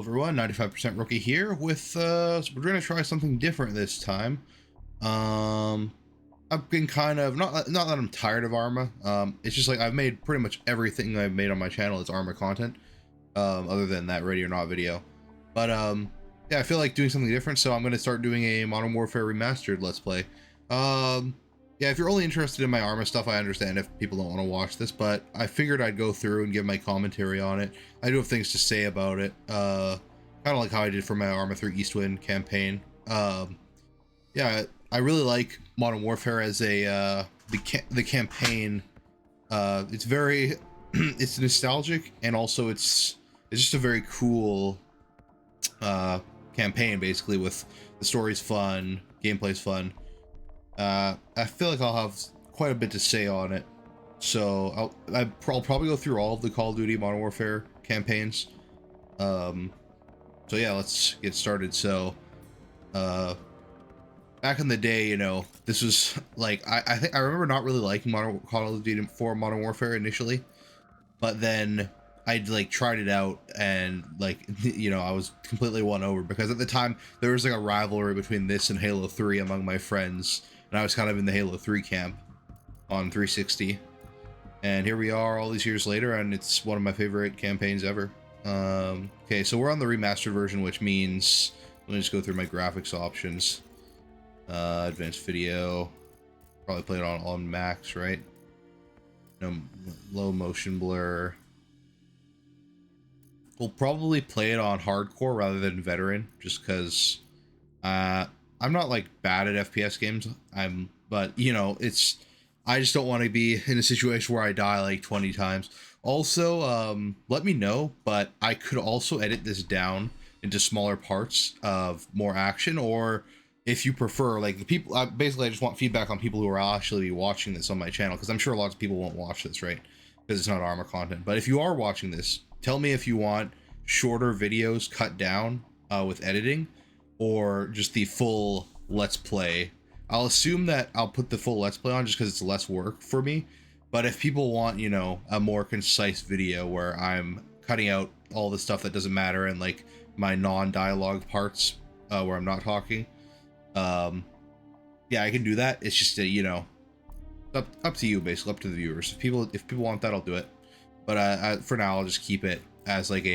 everyone, 95% Rookie here with, so we're going to try something different this time. I've been kind of, not that I'm tired of Arma, it's just like I've made pretty much everything I've made on my channel is Arma content, other than that Ready or Not video. But, yeah, I feel like doing something different, so I'm going to start doing a Modern Warfare Remastered Let's Play. Yeah, if you're only interested in my Arma stuff, I understand if people don't want to watch this, but I figured I'd go through and give my commentary on it. I do have things to say about it, kind of like how I did for my Arma 3 Eastwind campaign. Yeah, I really like Modern Warfare as a, the campaign. It's very, it's nostalgic, and also it's just a very cool, campaign, basically, with the story's fun, gameplay's fun. I feel like I'll have quite a bit to say on it, so I'll probably go through all of the Call of Duty Modern Warfare campaigns. So yeah, let's get started. So, back in the day, you know, this was like, I think I remember not really liking Call of Duty 4 Modern Warfare initially, but then I'd like tried it out and like, you know, I was completely won over because at the time there was like a rivalry between this and Halo 3 among my friends. And I was kind of in the Halo 3 camp on 360. And here we are all these years later, and it's one of my favorite campaigns ever. Okay, so we're on the remastered version, which means, let me just go through my graphics options. Advanced video, probably play it on max, right? No, low motion blur. We'll probably play it on hardcore rather than veteran, just because, I'm not like bad at FPS games, but you know, I just don't want to be in a situation where I die like 20 times. Also, let me know, but I could also edit this down into smaller parts of more action, or if you prefer, like the people, basically I just want feedback on people who are actually watching this on my channel, because I'm sure lots of people won't watch this, right? Because it's not Arma content. But if you are watching this, tell me if you want shorter videos cut down with editing, or just the full Let's Play. I'll assume that I'll put the full Let's Play on just because it's less work for me. But if people want, you know, a more concise video where I'm cutting out all the stuff that doesn't matter and like my non-dialogue parts where I'm not talking, yeah, I can do that. It's just, you know, up to you, basically, up to the viewers. If people want that, I'll do it. But for now, I'll just keep it as like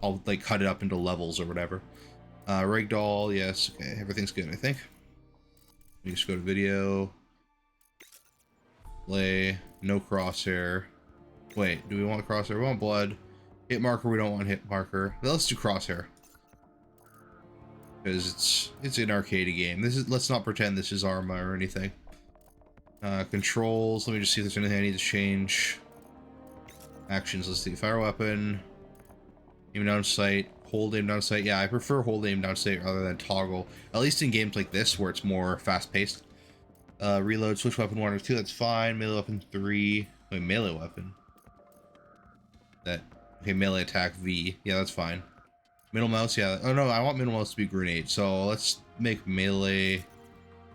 I'll like cut it up into levels or whatever. Ragdoll, yes, okay, everything's good, I think. We just go to video, play, no crosshair. Wait, do we want crosshair? We want blood. Hit marker, we don't want hit marker. Let's do crosshair, because it's an arcade game. Let's not pretend this is Arma or anything. Controls, let me just see if there's anything I need to change. Actions, let's see, fire weapon, aim down sight, hold aim down sight. Yeah, I prefer hold aim down sight rather than toggle, at least in games like this where it's more fast paced. Reload, switch weapon 1 or 2, that's fine. Melee weapon 3. Wait, melee weapon. Okay, melee attack V. Yeah, that's fine. Middle mouse, yeah. Oh no, I want middle mouse to be grenade. So let's make melee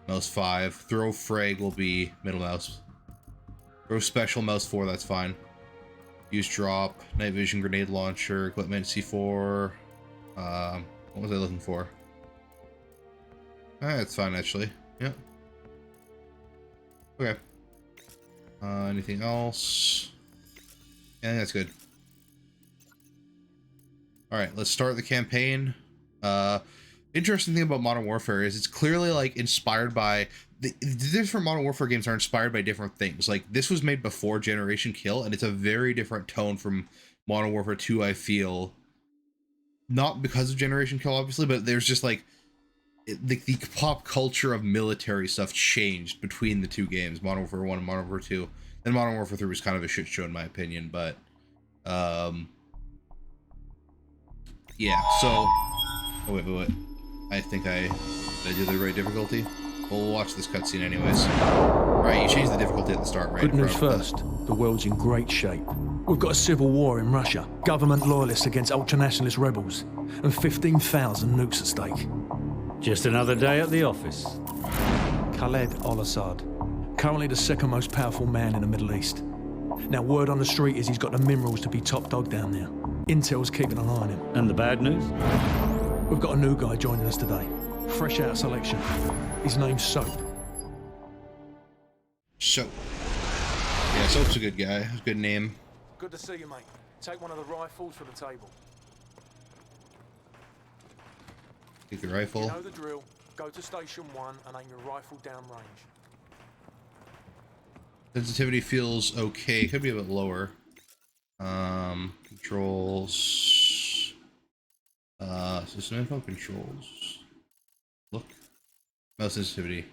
mouse 5. Throw frag will be middle mouse. Throw special mouse 4, that's fine. Use drop, night vision, grenade launcher, equipment, C4. What was I looking for? That's fine, actually. Yep. Okay. Anything else? Yeah, I think that's good. Alright, let's start the campaign. Interesting thing about Modern Warfare is it's clearly like inspired by the different Modern Warfare games are inspired by different things. Like this was made before Generation Kill, and it's a very different tone from Modern Warfare 2, I feel. Not because of Generation Kill, obviously, but there's just like the pop culture of military stuff changed between the two games, Modern Warfare 1 and Modern Warfare 2. And Modern Warfare 3 was kind of a shit show in my opinion, but yeah, so oh wait. I think did I do the right difficulty? Well, we'll watch this cutscene anyways. Alright, you changed the difficulty at the start, right? Good news first. The world's in great shape. We've got a civil war in Russia, government loyalists against ultranationalist rebels, and 15,000 nukes at stake. Just another day at the office. Khaled al-Assad, currently the second most powerful man in the Middle East. Now, word on the street is he's got the minerals to be top dog down there. Intel's keeping an eye on him. And the bad news? We've got a new guy joining us today. Fresh out of selection. His name's Soap. Soap. Yeah, Soap's a good guy. Good name. Good to see you, mate. Take one of the rifles for the table. Take the rifle. You know the drill. Go to Station 1 and aim your rifle down range. Sensitivity feels okay. Could be a bit lower. Controls. System info controls. Look. Mouse sensitivity.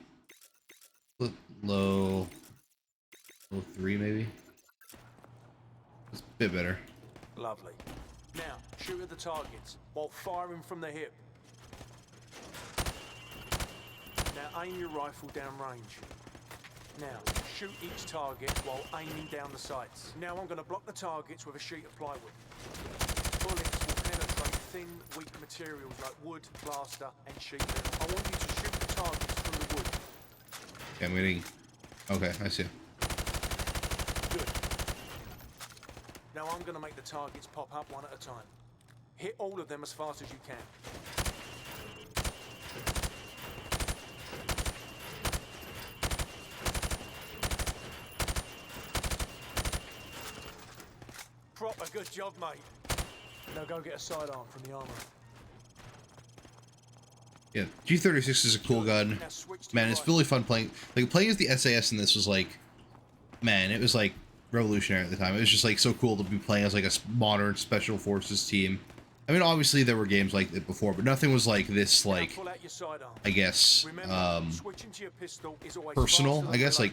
Low. Low 3 maybe. It's a bit better. Lovely. Now, shoot at the targets while firing from the hip. Now aim your rifle down range. Now, shoot each target while aiming down the sights. Now I'm going to block the targets with a sheet of plywood. Bullets will penetrate thin, weak materials like wood, plaster, and sheet metal. I want you to shoot the targets through the wood. Okay, I'm getting... Okay, I see. Good. Now I'm going to make the targets pop up one at a time. Hit all of them as fast as you can. Proper good job, mate. Now go get a sidearm from the Arma. Yeah, G36 is a cool gun. Man, it's really fun playing. Like, playing as the SAS in this was like... Man, it was like revolutionary at the time. It was just like so cool to be playing as like a modern special forces team. I mean, obviously there were games like it before, but nothing was like this, like, I guess, personal, I guess, like,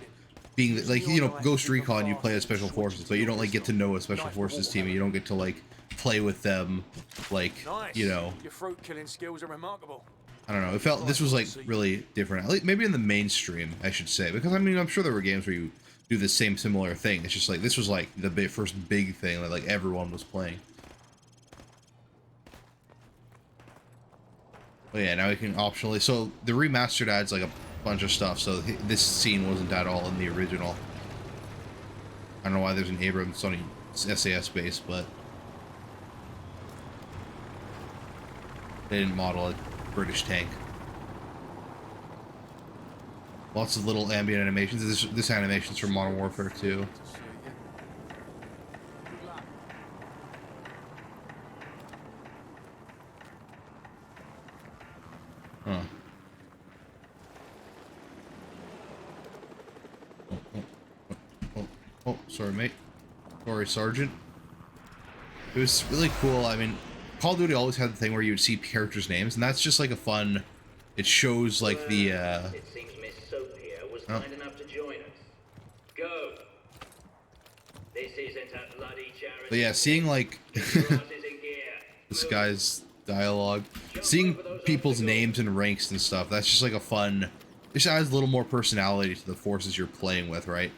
being, like, you know, Ghost Recon, you play as special forces, but you don't, like, get to know a special forces team, and you don't get to, like, play with them, like, you know. Your fruit killing skills are remarkable. I don't know, it felt, this was, like, really different, like, maybe in the mainstream, I should say, because, I mean, I'm sure there were games where you do the same similar thing. It's just, like, this was, like, the first big thing that, like, everyone was playing. Oh yeah, now we can optionally, so the remastered adds like a bunch of stuff, so this scene wasn't at all in the original. I don't know why there's an Abrams on a SAS base, but they didn't model a British tank. Lots of little ambient animations. This animation's from Modern Warfare 2. Huh. Oh, sorry, mate. Sorry, Sergeant. It was really cool. I mean, Call of Duty always had the thing where you would see characters' names, and that's just like a fun... It shows like the, It seems Miss Soap here was kind enough to join us. Go! This isn't a bloody charity. But yeah, seeing like... this guy's dialogue, seeing people's names and ranks and stuff, that's just like a fun, it just adds a little more personality to the forces you're playing with, right?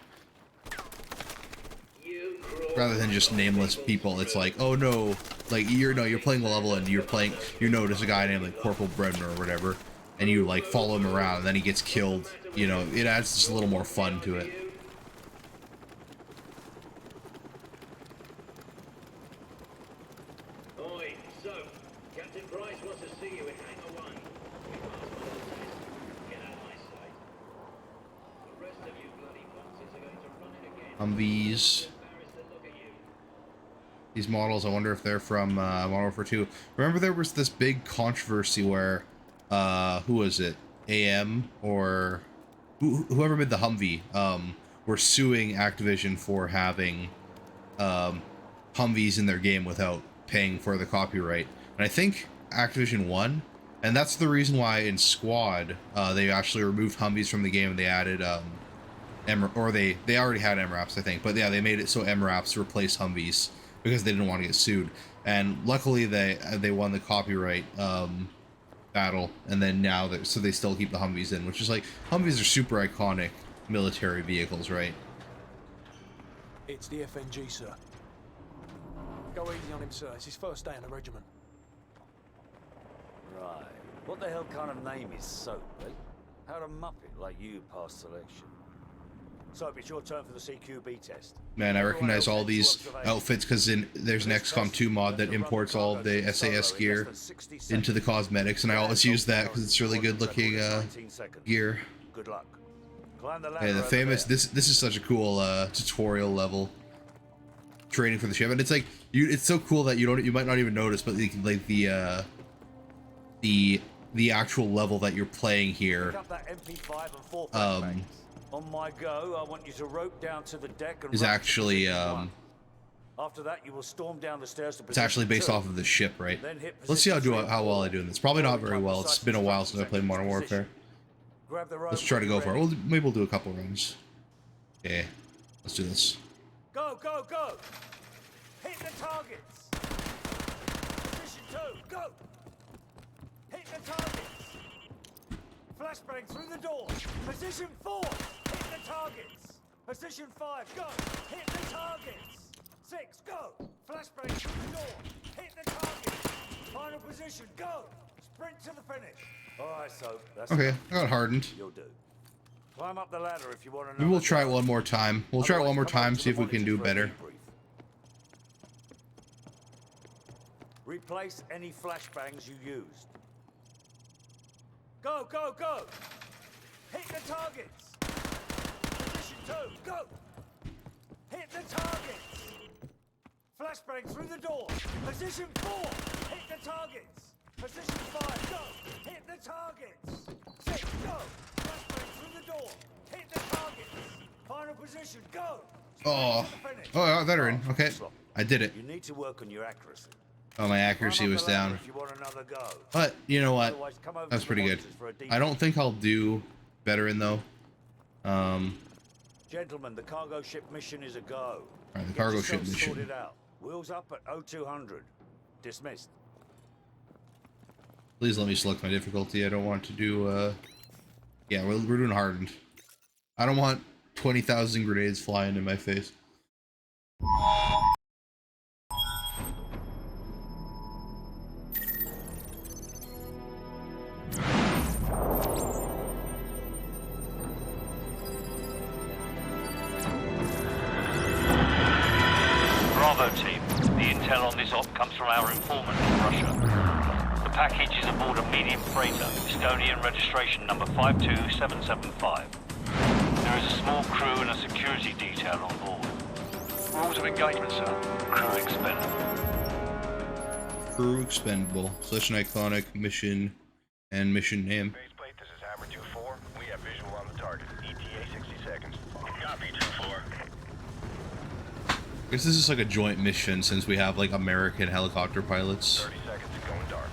Rather than just nameless people, it's like, oh no, like you're playing the level and you're there's a guy named like Corporal Brenner or whatever, and you like follow him around and then he gets killed, you know, it adds just a little more fun to it. These models, I wonder if they're from Modern Warfare 2. Remember there was this big controversy where, who was it? AM or whoever made the Humvee, were suing Activision for having Humvees in their game without paying for the copyright. And I think Activision won, and that's the reason why in Squad they actually removed Humvees from the game and they added they already had MRAPs, I think, but yeah, they made it so MRAPs replaced Humvees because they didn't want to get sued. And luckily they won the copyright battle, and then now so they still keep the Humvees in, which is like, Humvees are super iconic military vehicles, right? It's the FNG, sir. Go easy on him, sir. It's his first day in the regiment. Right. What the hell kind of name is Soap, eh? How'd a muppet like you pass selection? So it's your turn for the CQB test. Man, I recognize all these outfits because there's an XCOM 2 mod that imports all of the SAS gear into the cosmetics, and I always use that because it's really good looking gear. Good luck. Climb the ladder Yeah, the over famous. there. This is such a cool tutorial level training for the ship, and it's like it's so cool that you might not even notice, but like the actual level that you're playing here. Pick up that MP5 and 4 flashbangs. On my go, I want you to rope down to the deck and is run to actually position 1. After that, you will storm down the stairs to it's actually based 2. off of the ship, right? Then hit Let's see how position 3 how and well 4. I do in this. Probably not very well. It's been a while since I played Modern Warfare. Grab the rope Let's try to when go you're for it. ready. Maybe we'll do a couple runs. Okay, let's do this. Go, go, go! Hit the targets! Position 2, go! Hit the targets! Flashbang through the door! Position 4, hit the targets! Position 5, go! Hit the targets! 6, go! Flashbang through the door! Hit the targets! Final position, go! Sprint to the finish! Alright, so that's Okay, enough. I got hardened. You'll do. Climb up the ladder if you want to know. Maybe we'll try it one more time. We'll try it one more time, see if we can do better. Replace any flashbangs you used. Go, go, go! Hit the targets! Position 2, go! Hit the targets! Flashbang through the door! Position 4, hit the targets! Position 5, go! Hit the targets! 6, go! Flashbang through the door! Hit the targets! Final position, go! Oh, veteran. Okay, I did it. You need to work on your accuracy. Oh, my accuracy was down. If you want another go. But you know what? Otherwise, come over That's to pretty the good. monitors for a deep I don't think I'll do veteran though. Gentlemen, the cargo ship mission is a go. Alright, the Get cargo ship yourselves mission. sorted out. Wheels up at 0200. Dismissed. Please let me select my difficulty. I don't want to do. Yeah, we're doing hardened. I don't want 20,000 grenades flying in my face. Bravo team, the intel on this op comes from our informant in Russia. The package is aboard a medium freighter, Estonian registration number 52775. There is a small crew and a security detail on board. Rules of engagement, sir. Crew expendable. Crew expendable. Such an iconic mission and mission name. Faceplate, this is Hammer 2-4. We have visual on the target. ETA 60 seconds. Copy 2-4. I guess this is like a joint mission since we have like American helicopter pilots. 30 seconds to going dark.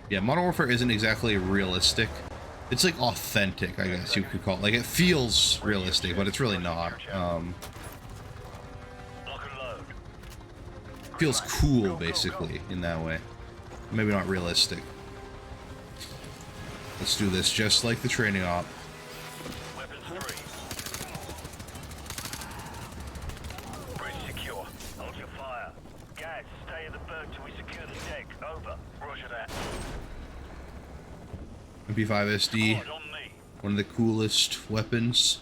Yeah, Modern Warfare isn't exactly realistic. It's like authentic, I guess you could call it. Like it feels realistic, but it's really not. Lock and load. Feels cool basically in that way. Maybe not realistic. Let's do this just like the training op. Weapons free. Bridge secure. Hold your fire. Guys, stay in the berg till we secure the deck. Over. Roger that. MP5 SD, Hard on me. one of the coolest weapons.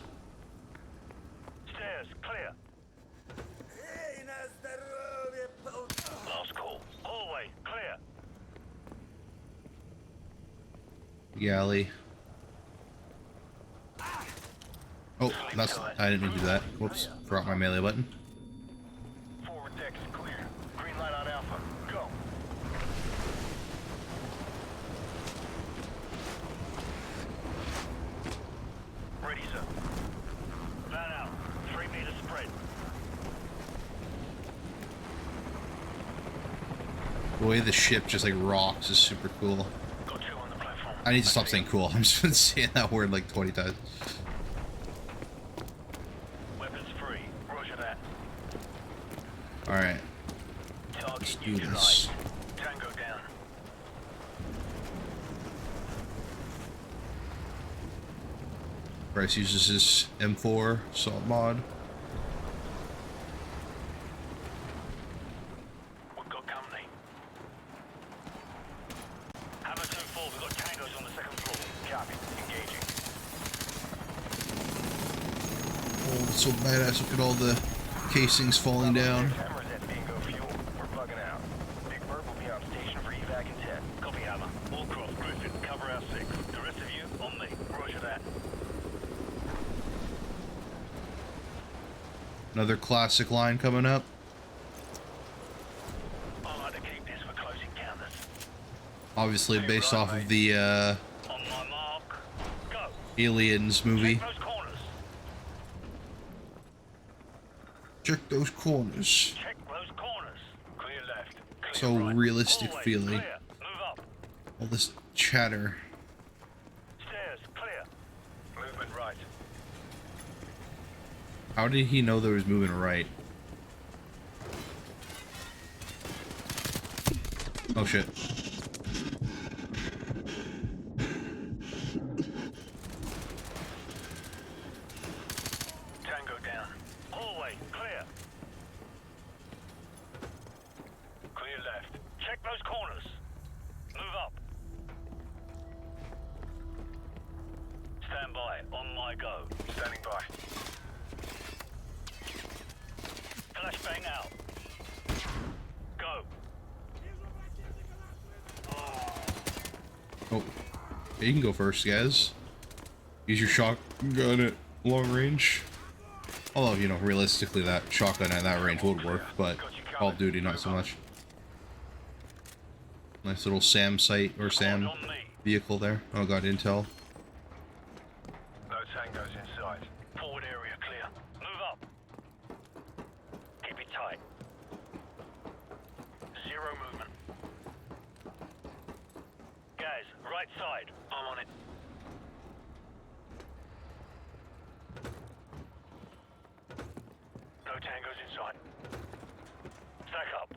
Stairs, clear. Last call. Hallway, clear. Galley. Oh, I didn't mean to do that. Whoops, forgot my melee button. Forward deck is clear. Green light on Alpha. Go. Ready, sir. Van out. 3 meters spread. The way the ship just like rocks is super cool. Got 2 on the platform. I need to stop saying cool. I'm just been saying that word like 20 times. Weapons free. Roger that. Alright, Target let's do neutralized. this. Tango down. Bryce uses his M4 assault mod. We've got company. Hammer 2-4, we've got tangos on the second floor. Copy. Engage. so badass. Look at all the casings falling down. Cameras at Bingo Fuel. We're bugging out. Big Bird will be on station for evac in 10. Copy, Arma. All cross Griffin. Cover our 6. The rest of you, on me. Roger that. Another classic line coming up. I like to keep this for close encounters. Obviously based off of the On my mark. Go. Aliens movie. Check those corners. Check those corners. Check those corners. Clear left. Clear So right. realistic Always feeling. Clear. Move up. All this chatter. Stairs. Clear. Movement right. How did he know there was moving right? Oh shit. Tango down. Hallway. Clear. Clear left. Check those corners. Move up. Stand by. On my go. Standing by. Flashbang out. Go. Oh. Yeah, you can go first, guys. Use your shotgun at long range. Although, you know, realistically that shotgun at that range would work, but Call of Duty not so much. Nice little SAM site or SAM On me. vehicle there. Oh god, intel. No tangos inside. Forward area clear. Move up. Keep it tight. Zero movement. Guys, right side. I'm on it. No tangos inside. Stack up.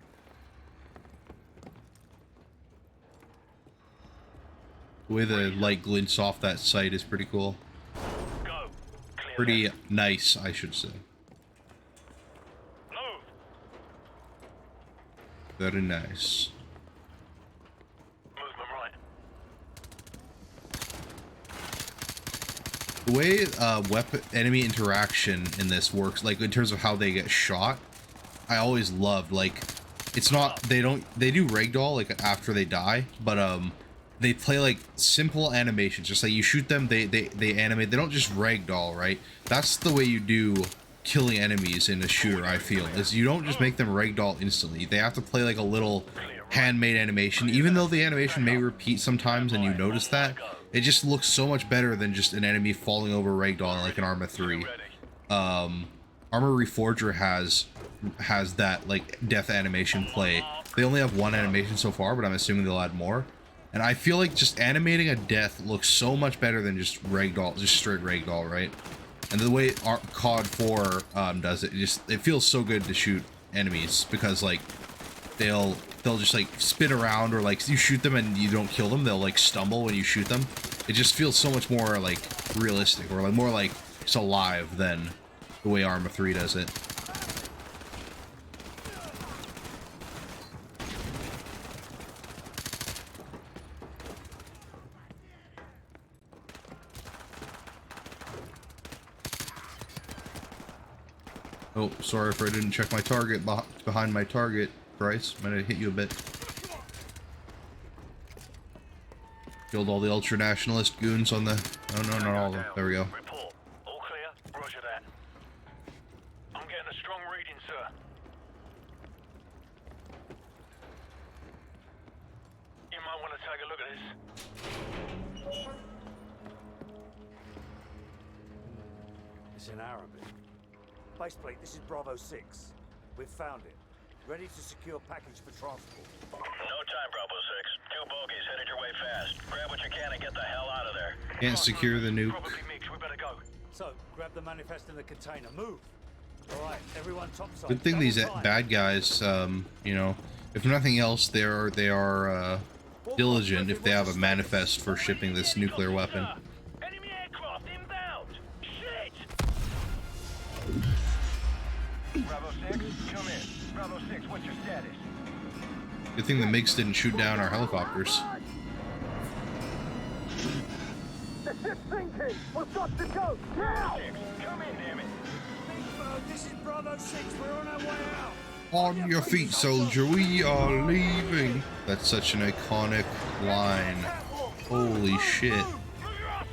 The way the light glints off that site is pretty cool. Go. Clear Pretty left. nice, I should say. Move. Very nice. Movement right. The way weapon enemy interaction in this works, like in terms of how they get shot, I always loved. Like, it's not they do ragdoll like after they die, but they play like simple animations. Just like you shoot them, they animate. They don't just ragdoll, right? That's the way you do killing enemies in a shooter. I feel is you don't just make them ragdoll instantly. They have to play like a little handmade animation, even though the animation may repeat sometimes, and you notice that. It just looks so much better than just an enemy falling over ragdoll like an Arma 3. Arma Reforger has that like death animation play. They only have one animation so far, but I'm assuming they'll add more. And I feel like just animating a death looks so much better than just ragdoll, just straight ragdoll, right? And the way CoD 4 does it, it feels so good to shoot enemies because like they'll just like spin around, or like you shoot them and you don't kill them, they'll like stumble when you shoot them. It just feels so much more like realistic, or like more like it's alive than the way Arma 3 does it. Oh, sorry if I didn't check my target behind my target, Bryce. Might have hit you a bit. Killed all the ultra-nationalist goons on the... Oh, no, not all of them. There we go. Report. All clear? Roger that. I'm getting a strong reading, sir. You might want to take a look at this. It's in Arabic. Baseplate, this is Bravo 6. We've found it. Ready to secure package for transport. No time, Bravo 6. Two bogeys headed your way fast. Grab what you can and get the hell out of there. Can't secure the nuke. Probably mixed. We better go. So, grab the manifest in the container. Move! Alright, everyone topside. Good thing these Double time. bad guys, you know, if nothing else, they are diligent if they have a manifest for shipping this nuclear weapon. Enemy aircraft inbound. Shit! Bravo 6, come in. Bravo 6, what's your status? Good thing the MiGs didn't shoot down our helicopters. The ship's sinking! We've got to go! Now! 6, come in, damn it. This is Bravo 6. We're on our way out. On your feet, soldier, we are leaving. That's such an iconic line. Holy shit.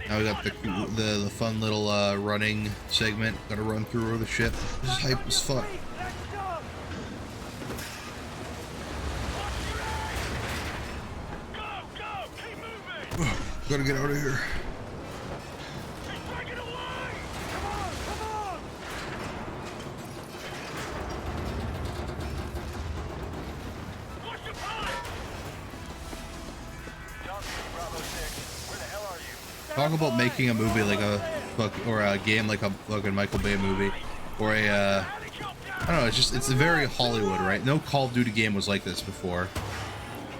Now we got the fun little running segment. Gotta run through the ship. This is hype as fuck. Let's go. Gotta get out of here. Come on, come on. Talk about making a movie like or a game like a fucking Michael Bay movie, or a I don't know. It's very Hollywood, right? No Call of Duty game was like this before.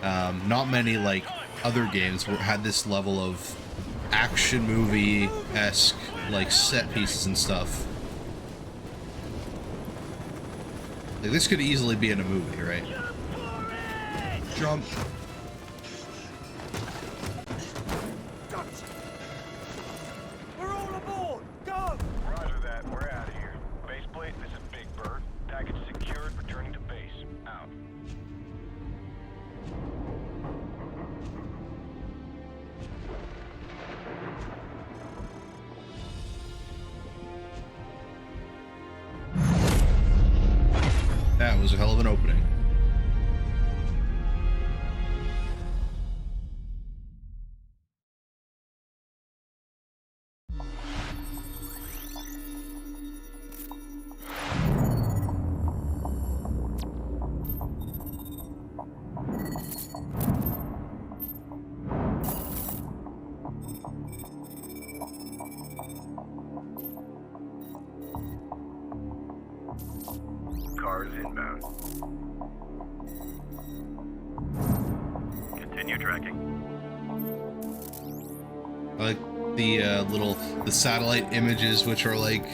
Not many like other games had this level of action movie-esque like set pieces and stuff. Like, this could easily be in a movie, right? Jump. We're all aboard. Go. Roger that. We're out of here. Baseplate, this is Big Bird. Package secured. Returning to base. Out. That was a hell of an opening. Cars inbound. Continue tracking. I like the satellite images, which are like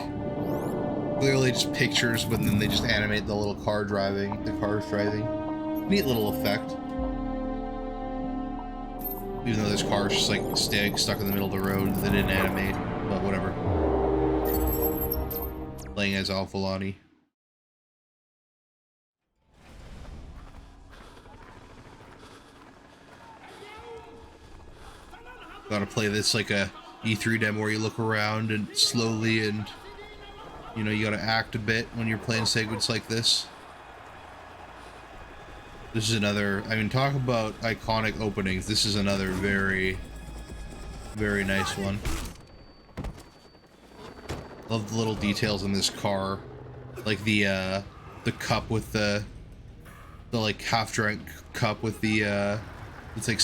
clearly just pictures, but then they just animate the little cars driving. Neat little effect. Even though this car's just like stuck in the middle of the road, they didn't animate, but whatever. Playing as Alphalani. Gotta play this like a E3 demo where you look around and slowly, and you know, you gotta act a bit when you're playing segments like this. This is another, I mean, talk about iconic openings. This is another very, very nice one. Love the little details in this car, like the cup with the like half-drank cup with the it's like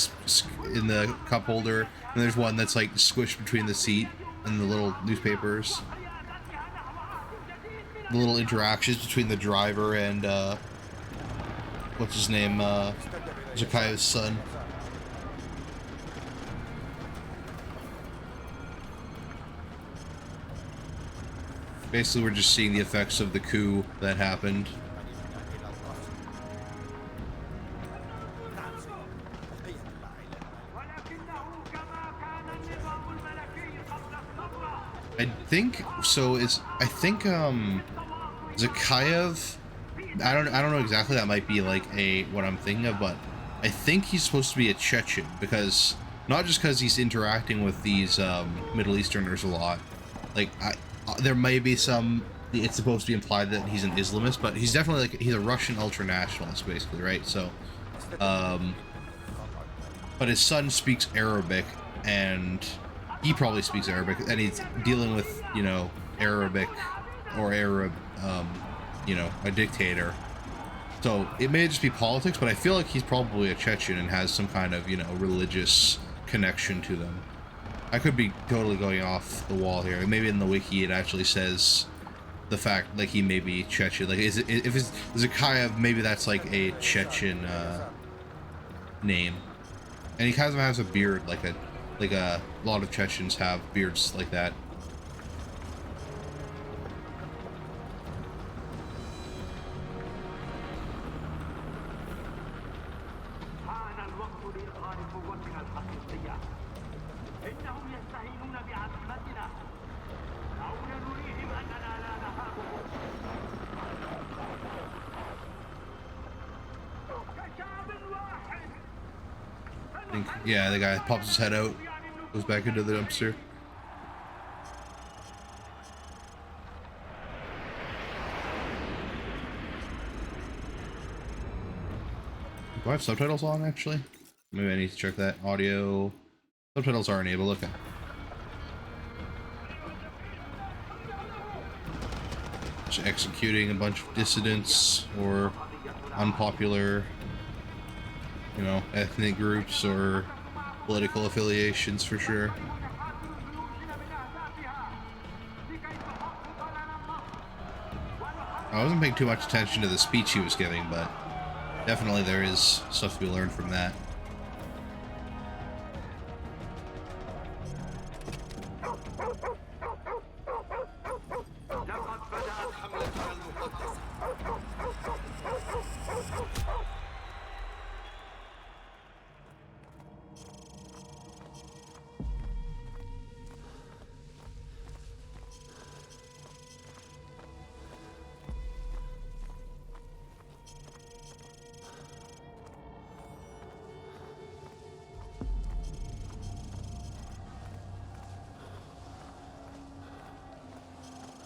in the cup holder, and there's one that's like squished between the seat and the little newspapers. The little interactions between the driver and what's his name, Zakaya's son. Basically, we're just seeing the effects of the coup that happened. I think so. I think Zakayev. I don't know exactly. That might be like what I'm thinking of, but I think he's supposed to be a Chechen, because not just because he's interacting with these Middle Easterners a lot. Like there may be some. It's supposed to be implied that he's an Islamist, but he's definitely like he's a Russian ultranationalist, basically, right? So, but his son speaks Arabic, and he probably speaks Arabic, and he's dealing with, you know, Arabic or Arab, you know, a dictator. So it may just be politics, but I feel like he's probably a Chechen and has some kind of, you know, religious connection to them. I could be totally going off the wall here. Maybe in the wiki it actually says the fact, like, he may be Chechen. Like, if it's Zakayev, maybe that's like a Chechen name. And he kind of has a beard, like a lot of Chechens have beards like that. I think, yeah, the guy pops his head out, goes back into the dumpster. Do I have subtitles on, actually? Maybe I need to check that. Audio. Subtitles are enabled, okay. Just executing a bunch of dissidents or unpopular, you know, ethnic groups or political affiliations for sure. I wasn't paying too much attention to the speech he was giving, but definitely there is stuff to be learned from that.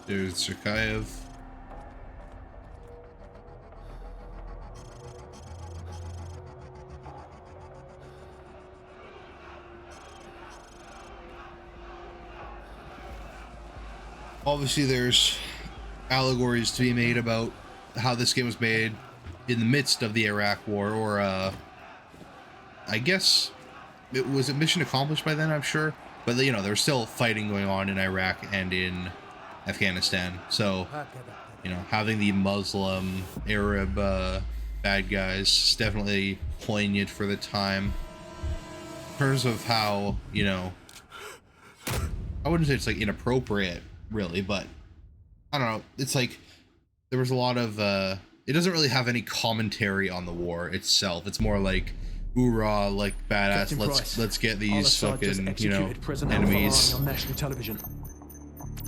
There's Serkayev. Obviously, there's allegories to be made about how this game was made in the midst of the Iraq War, or I guess it was a mission accomplished by then, I'm sure. But you know, there's still fighting going on in Iraq and in Afghanistan. So, you know, having the Muslim Arab bad guys is definitely poignant for the time. In terms of how, you know, I wouldn't say it's like inappropriate really, but I don't know, it's like there was a lot of it doesn't really have any commentary on the war itself. It's more like hoorah, like badass, let's get these fucking, you know, enemies on national television.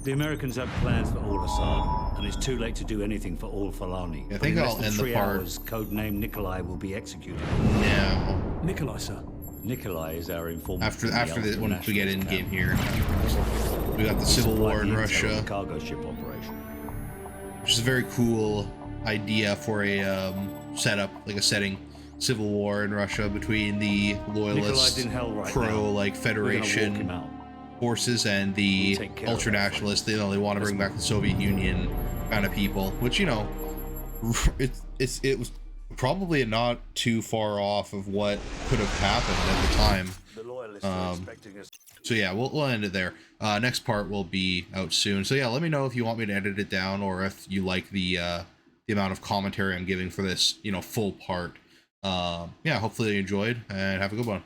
The Americans have plans for all Assad, and it's too late to do anything for all Fulani. I think In I'll less than end the 3 part. hours, codename Nikolai will be executed. Yeah. Nikolai, sir. Nikolai is our informant. After from the when we get in ultra-nationalist game camp. here, we got the Civil Supplied War in the intel Russia, on the cargo ship operation. which is a very cool idea for a setup, like a setting. Civil War in Russia between the loyalist, Nikolai's in hell right pro now. like We're gonna walk him Federation out. forces and the We'll take care of ultra that nationalists. They want to bring back the Soviet Union kind of people, which, you know, it was probably not too far off of what could have happened at the time. The loyalists are expecting us. So yeah, we'll end it there. Next part will be out soon. So yeah, let me know if you want me to edit it down, or if you like the amount of commentary I'm giving for this, you know, full part. Yeah, hopefully you enjoyed, and have a good one.